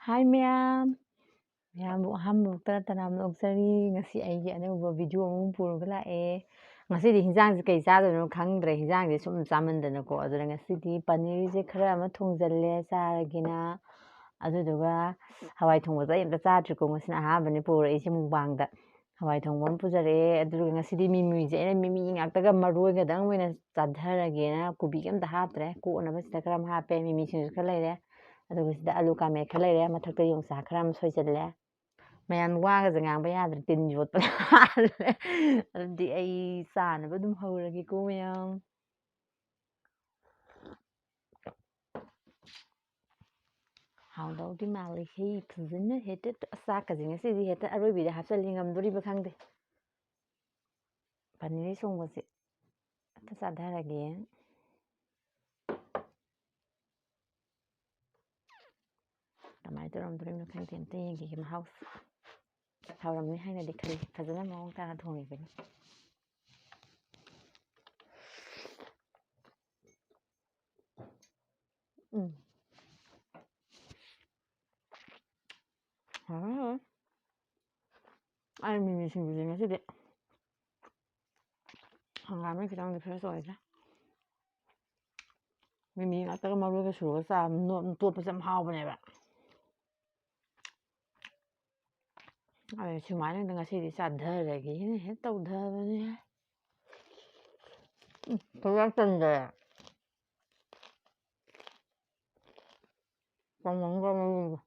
ꯍꯥꯏ ꯃꯌꯥꯝ ꯃꯌꯥꯝꯕꯨ ꯑꯍꯥꯟꯕꯃꯛꯇ ꯇꯔꯥꯝꯅ ꯑꯣꯛꯆꯔꯤ. ꯉꯁꯤ ꯑꯩꯒꯤ ꯑꯅꯧꯕ ꯚꯤꯗꯤꯑꯣ ꯑꯃ ꯄꯨꯔꯒ ꯂꯥꯛꯑꯦ. ꯉꯁꯤꯗꯤ ꯍꯤꯟꯖꯥꯡꯁꯦ ꯀꯩ ꯆꯥꯗꯣꯏꯅꯣ ꯈꯪꯗ꯭ꯔꯦ. ꯍꯤꯟꯖꯥꯡꯁꯦ ꯁꯨꯝ ꯆꯥꯃꯟꯗꯅꯀꯣ. ꯑꯗꯨꯅ ꯉꯁꯤꯗꯤ ꯄꯅꯤꯔꯁꯦ ꯈꯔ ꯑꯃ ꯊꯣꯡꯖꯜꯂꯦ ꯆꯥꯔꯒꯦꯅ. ꯑꯗꯨꯗꯨꯒ ꯍꯋꯥꯏ ꯊꯣꯡꯕꯁꯦ ꯑꯩ ꯑꯝꯇ ꯆꯥꯗ꯭ꯔꯤꯀꯣ. ꯉꯁꯤꯅ ꯑꯍꯥꯟꯕꯅꯦ ꯄꯨꯔꯛꯏꯁꯦ ꯃꯨꯛꯕꯥꯡꯗ. ꯍꯋꯥꯏ ꯊꯣꯡꯕ ꯑꯃ ꯄꯨꯖꯔꯛꯑꯦ. ꯑꯗꯨꯒ ꯉꯁꯤꯗꯤ ꯃꯤꯃꯤꯁꯦ ꯑꯩꯅ ꯃꯤꯃꯤ ꯉꯥꯛꯇꯒ ꯃꯔꯣꯏꯒꯗꯪ ꯑꯣꯏꯅ ꯆꯥꯊꯔꯒꯦꯅ ꯀꯣꯕꯤꯒ ꯑꯝꯇ ꯍꯥꯞꯇ꯭ꯔꯦ. ꯀꯣꯠꯅꯕꯁꯤꯗ ꯈꯔ ꯑꯃ ꯍꯥꯞꯄꯦ. ꯃꯤꯃꯤꯁꯤꯡꯁꯨ ꯈꯔ ꯂꯩꯔꯦ. ꯑꯗꯨꯒ ꯁꯤꯗ ꯑꯂꯨ ꯀꯥꯃꯦꯠ ꯈꯔ ꯂꯩꯔꯦ. ꯃꯊꯛꯇ ꯌꯣꯡꯆꯥꯛ ꯈꯔ ꯑꯃ ꯁꯣꯏꯖꯜꯂꯦ. ꯃꯌꯥꯝ ꯋꯥꯒꯁꯦ ꯉꯥꯡꯕ ꯌꯥꯗ꯭ꯔꯦ, ꯇꯤꯟ ꯌꯣꯠꯄꯅ ꯍꯥꯜꯂꯦ. ꯑꯗꯨꯗꯤ ꯑꯩ ꯆꯥꯅꯕ ꯑꯗꯨꯝ ꯍꯧꯔꯒꯦꯀꯣ ꯃꯌꯥꯝ. ꯍꯥꯎꯗꯧꯗꯤ ꯃꯥꯜꯂꯤꯍꯦ ꯐꯖꯅ. ꯍꯦꯛꯇ ꯆꯥꯛꯀꯁꯦ ꯉꯁꯤꯗꯤ ꯍꯦꯛꯇ ꯑꯔꯣꯏꯕꯤꯗ ꯍꯥꯞꯆꯜꯂꯤ. ꯉꯝꯗꯣꯔꯤꯕ ꯈꯪꯗꯦ. ꯄꯅꯤꯔ ꯊꯣꯡꯕꯁꯦ ꯑꯝꯇ ꯆꯥꯊꯔꯒꯦ. ꯀꯃꯥꯏꯅ ꯇꯧꯔꯝꯗꯣꯔꯤꯕꯅꯣ ꯈꯪꯗꯦ. ꯑꯝꯇ ꯌꯦꯡꯈꯤꯒꯦ ꯃꯍꯥꯎꯁꯦ. ꯍꯥꯎꯔꯝꯅꯤ ꯍꯥꯏꯅꯗꯤ ꯈꯜꯂꯤ. ꯐꯖꯅ ꯃꯑꯣꯡ ꯇꯥꯅ ꯊꯣꯡꯉꯤꯕꯅꯤ. ꯑꯩ ꯃꯤꯃꯤ ꯁꯤꯡꯖꯨꯁꯦ ꯉꯁꯤꯗꯤ ꯍꯪꯒꯥꯝꯅ ꯈꯤꯇꯪꯗꯤ ꯐ꯭ꯔꯦꯁ ꯑꯣꯏꯗ꯭ꯔꯦ. ꯃꯤꯃꯤ ꯉꯥꯛꯇꯒ ꯃꯔꯣꯏꯒ ꯁꯨꯔꯒ ꯆꯥꯕ ꯇꯣꯠꯄꯁꯦ ꯌꯥꯝ ꯍꯥꯎꯕꯅꯦꯕ. ꯑꯩ ꯁꯨꯃꯥꯏꯅ ꯉꯁꯤꯗꯤ ꯆꯥꯊꯔꯒꯦꯅ ꯍꯦꯛ ꯇꯧꯊꯕꯅꯦ. ꯄꯨꯔꯥ ꯆꯟꯗ꯭ꯔꯦ. ꯆꯪꯉꯝꯒ ꯃꯔꯨꯒ.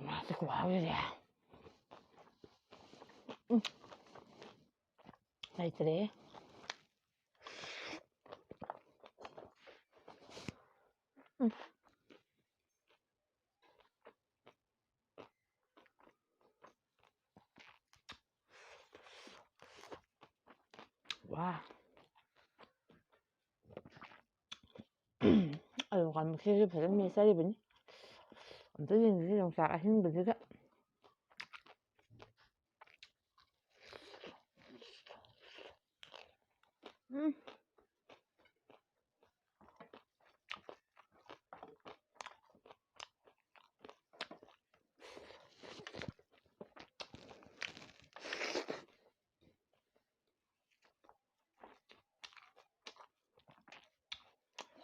ꯃꯥꯁꯦ ꯈꯨꯍꯥꯎꯁꯤꯗꯤ ꯂꯩꯇ꯭ꯔꯦ. 와. ꯑꯂꯨ ꯀꯥꯃꯦꯠꯁꯤꯁꯨ ꯐꯖꯅ ꯃꯦꯠꯆꯔꯤꯕꯅꯤ. ꯑꯝꯇ ꯌꯦꯡꯁꯤ ꯌꯣꯡꯆꯥꯛ ꯑꯍꯤꯡꯕꯁꯤꯒ.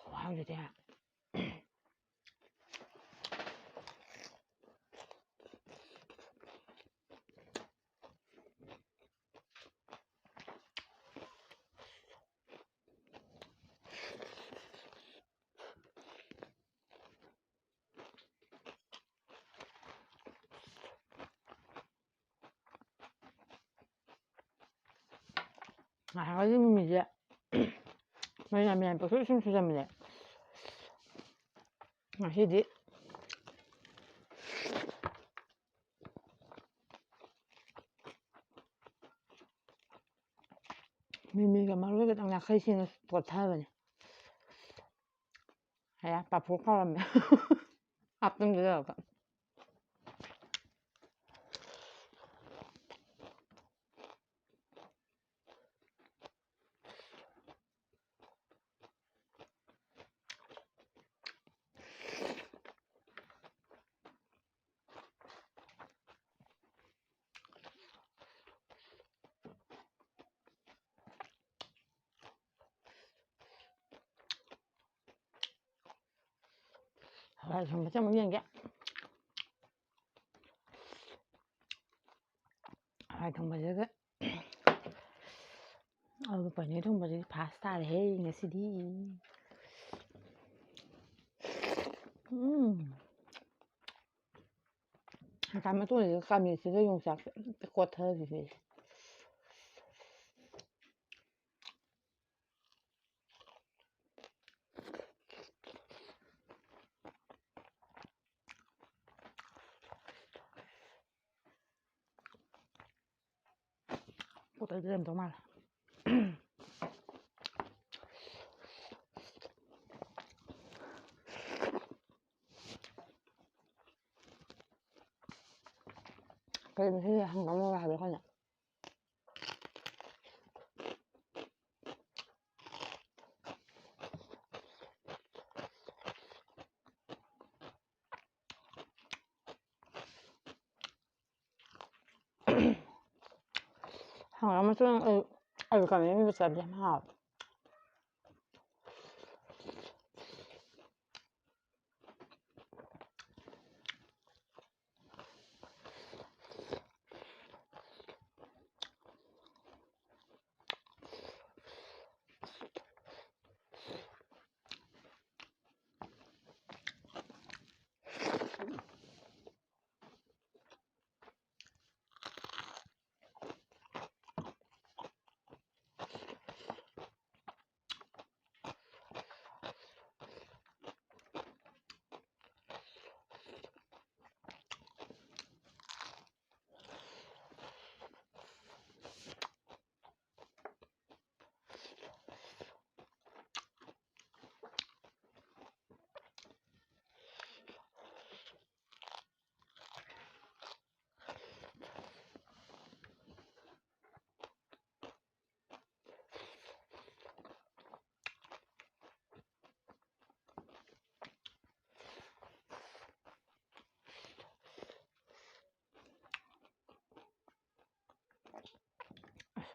ꯈꯨꯍꯥꯎꯁꯤꯗꯤ. ꯉꯁꯥꯏꯒꯤ ꯃꯤꯃꯤꯁꯦ ꯃꯌꯥꯝ ꯄꯪꯁꯨ ꯁꯨꯝ ꯁꯨꯖꯟꯕꯅꯦ. ꯉꯁꯤꯗꯤ ꯃꯤꯃꯤꯒ ꯃꯔꯣꯏꯒꯗꯪ ꯌꯥꯡꯈꯩ ꯁꯦꯡꯅ ꯇꯣꯠꯊꯕꯅꯦ. ꯄꯥꯐꯣꯔ ꯈꯥꯎꯔꯝꯃꯦ. ꯍꯥꯞꯆꯤꯟꯒꯗꯕ. ꯍꯋꯥꯏ ꯊꯣꯡꯕꯁꯦ ꯑꯃꯨꯛ ꯌꯦꯡꯒꯦ. ꯍꯋꯥꯏ ꯊꯣꯡꯕꯁꯤꯒ ꯑꯗꯨꯒ ꯄꯅꯤꯔ ꯊꯣꯡꯕꯁꯤꯗꯤ ꯐꯥꯁ ꯇꯥꯔꯦꯍꯦ ꯉꯁꯤꯗꯤ. ꯍꯪꯒꯥꯝ ꯃꯇꯣꯟꯁꯤꯒ ꯀꯥꯃꯦꯠꯁꯤꯒ ꯌꯣꯡꯆꯥꯛꯁꯦ ꯑꯝꯇ ꯀꯣꯠꯊꯈꯤꯒꯦ. ꯀꯣꯠꯇ꯭ꯔꯗꯤ ꯂꯩꯔꯝꯗꯧ ꯃꯥꯜꯂꯦ. ꯀꯩꯅꯣ ꯁꯤ 이게 한 넘어가 하려 하냐? hàng nó chung cảm thấy mình sẽ làm hảo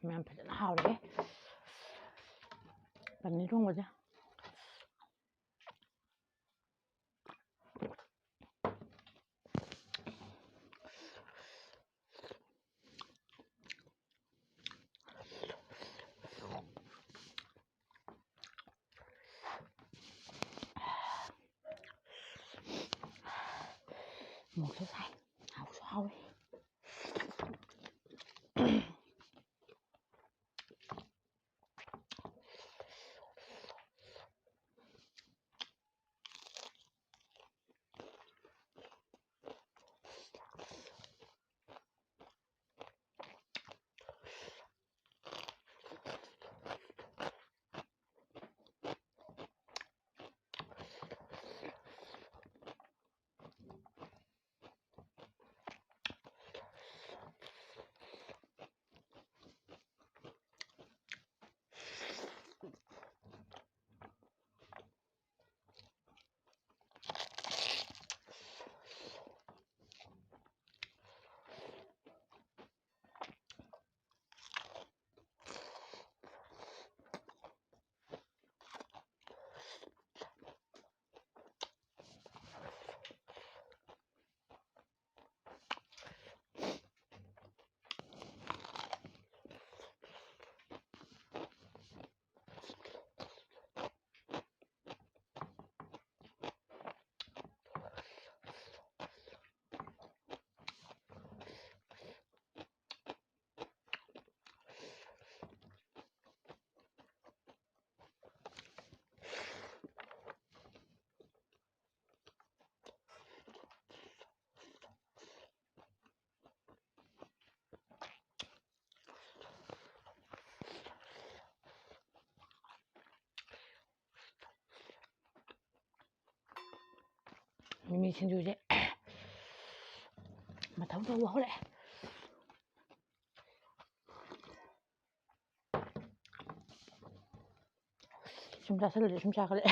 mình phải hảo đấy bạn đi luôn rồi chứ một số sai hảo sao ấy mình xin chú chị mà thấu đâu bố lại chúng ta sẽ là chúng ta có lẽ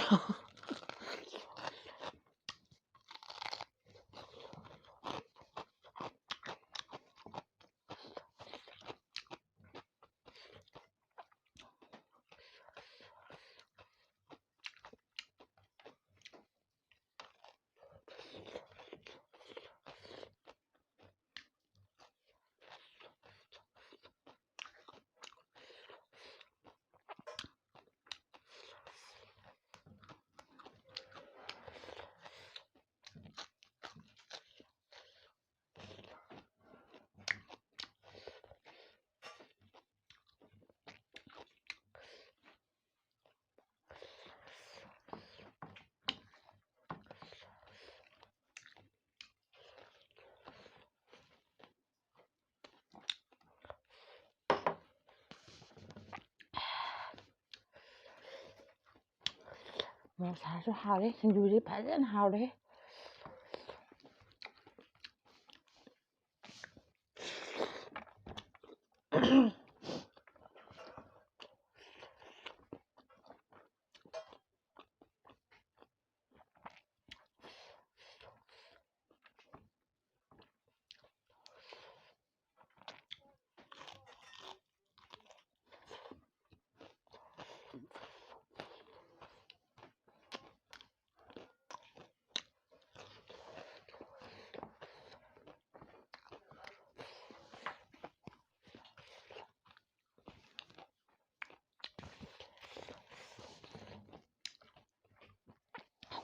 mà xả số hào đấy xin chú chị phải rất hào đấy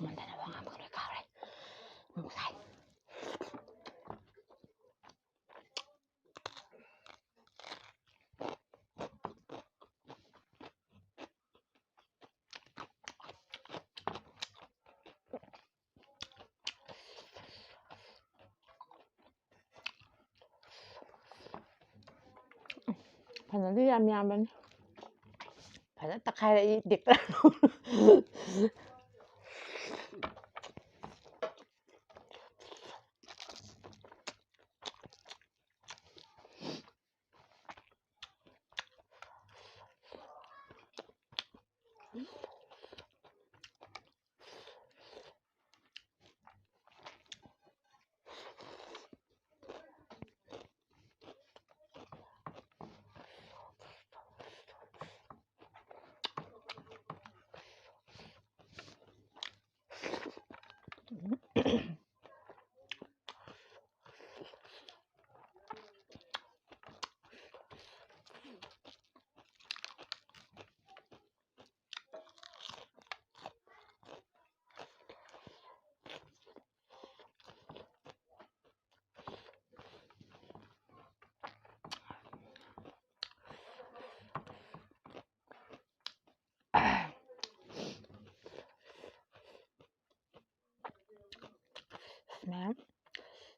มันแต่ละว่างมันเลยข้าวเลยหมูใส่ผัดน้ำที่ยำมันผัดตะไคร้เด็กแม่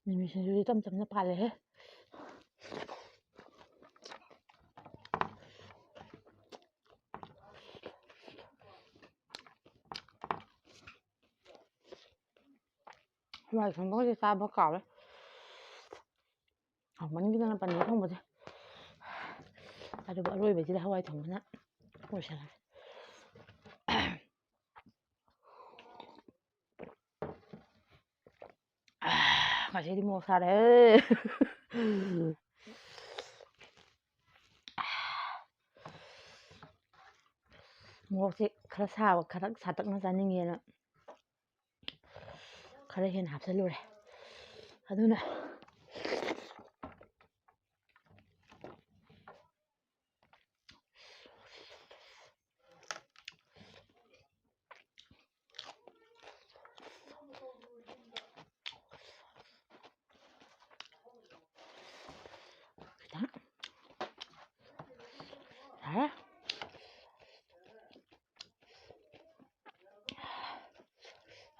มีฉันอยู่ที่ต้มจำน้ำปลาเลยว่าฉันก็จะทราบเพราะเก่าเลยมันก็จะนำปันนี้ทั้งหมดเลยada buat roi baju dah hawai thong na oh salah masih di mau sare mau sih kerasa kerasa satak na sana ni na kerasa hen hap selu deh aduh nah hả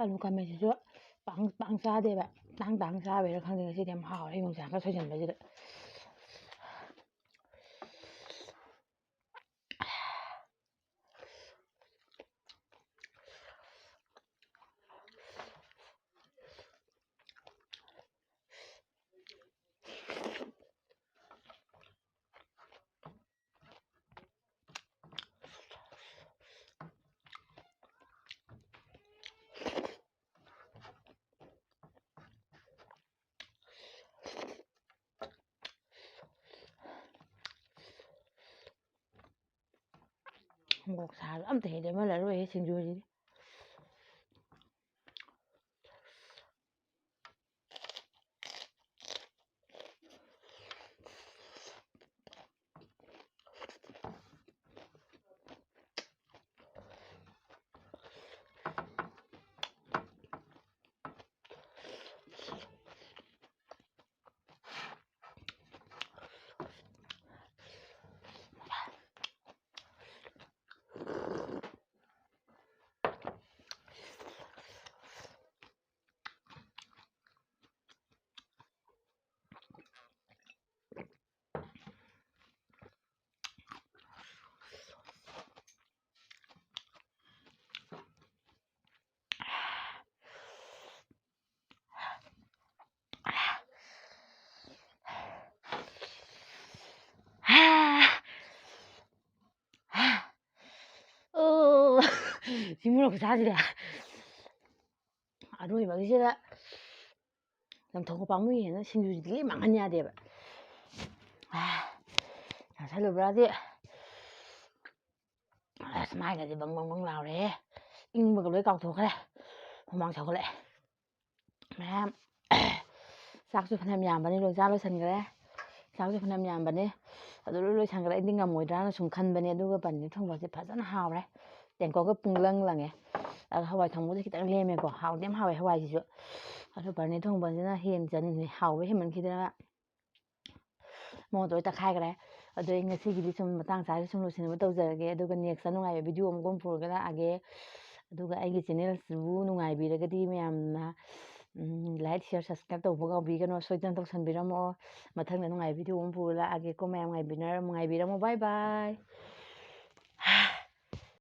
alu kami sih bangsa deh pak bangsa bener kan dengan sih dia mau ini mungkin kan saya jangan belajar ngọc xà lắm thì để mà là rồi xin vui gì ꯃꯣꯔꯣꯛ ꯈꯨꯁꯥꯁꯤꯗꯤ ꯑꯔꯣꯏꯕꯒꯤꯁꯤꯗ ꯂꯪꯊꯣꯛꯄ ꯄꯥꯝꯃꯨꯏꯅ ꯁꯤꯡꯖꯨꯁꯤꯗꯤ ꯃꯥꯡꯍꯟ ꯌꯥꯗꯦꯕ ꯆꯥꯁꯜꯂꯨꯕ꯭ꯔꯥꯗꯤ ꯑꯁ ꯃꯥꯏꯒꯗꯤ ꯕꯪ ꯕꯪ ꯕꯪ ꯂꯥꯎꯔꯦꯍꯦ ꯏꯪꯕꯒ ꯂꯣꯏ ꯀꯥꯎꯊꯣꯛꯈ꯭ꯔꯦ ꯍꯨꯃꯥꯡ ꯁꯧꯒꯠꯂꯛꯑꯦ ꯃꯌꯥꯝ ꯆꯥꯛꯁꯨ ꯐꯅꯌꯥꯝ ꯌꯥꯝꯕꯅꯤ ꯂꯣꯏ ꯆꯥ ꯂꯣꯏꯁꯤꯟꯈ꯭ꯔꯦ ꯆꯥꯛꯁꯨ ꯐꯅꯌꯥꯝ ꯌꯥꯝꯕꯅꯤ ꯑꯗꯨ ꯂꯣꯏ ꯂꯣꯏꯁꯟꯈ꯭ꯔꯦ ꯑꯩꯗꯤ ꯉꯝꯃꯣꯏꯗ꯭ꯔꯥꯅ ꯁꯨꯝ ꯈꯟꯕꯅꯦ ꯑꯗꯨꯒ ꯄꯅꯤꯔ ꯊꯣꯡꯕꯁꯦ ꯐꯖꯅ ꯍꯥꯎꯔꯦ ꯇꯦꯡꯀꯣꯠꯀ ꯄꯨꯡꯂꯪ ꯂꯪꯉꯦ ꯑꯗꯣ ꯍꯋꯥꯏ ꯊꯣꯡꯕꯗꯤ ꯈꯤꯇꯪ ꯂꯦꯝꯃꯦꯀꯣ ꯍꯥꯎꯗꯤ ꯌꯥꯝ ꯍꯥꯎꯋꯦ ꯍꯋꯥꯏꯁꯤꯁꯨ ꯑꯗꯣ ꯄꯅꯤꯔ ꯊꯣꯡꯕꯁꯤꯅ ꯍꯥꯎꯕ ꯍꯦꯟꯃꯟꯈꯤꯗꯅ ꯃꯉꯣꯟꯗ ꯂꯣꯏ ꯇꯛꯈꯥꯏꯈ꯭ꯔꯦ ꯑꯗꯣ ꯑꯩ ꯉꯁꯤꯒꯤꯗꯤ ꯁꯨꯝ ꯃꯇꯥꯡ ꯆꯥꯗ ꯁꯨꯝ ꯂꯣꯏꯁꯤꯟꯅꯕ ꯇꯧꯖꯔꯒꯦ ꯑꯗꯨꯒ ꯅꯦꯛꯁꯇ ꯅꯨꯡꯉꯥꯏꯕ ꯚꯤꯗꯤꯑꯣ ꯑꯃꯨꯛ ꯄꯨꯔꯒ ꯂꯥꯛꯑꯒꯦ ꯑꯗꯨꯒ ꯑꯩꯒꯤ ꯆꯦꯅꯦꯜꯁꯤꯕꯨ ꯅꯨꯡꯉꯥꯏꯕꯤꯔꯒꯗꯤ ꯃꯌꯥꯝꯅ ꯂꯥꯏꯛ ꯁꯤꯌꯔ ꯁꯕꯁꯀ꯭ꯔꯥꯏꯕ ꯇꯧꯕ ꯀꯥꯎꯕꯤꯒꯅꯣ ꯁꯣꯏꯗꯅ ꯇꯧꯁꯟꯕꯤꯔꯝꯃꯣ ꯃꯊꯪꯗ ꯅꯨꯡꯉꯥꯏꯕ ꯚꯤꯗꯤꯑꯣ ꯑꯃ ꯄꯨꯔ ꯂꯥꯛꯑꯒꯦꯀꯣ ꯃꯌꯥꯝ ꯉꯥꯏꯕꯤꯔꯝꯃꯣ ꯕꯥꯏ ꯕꯥꯏ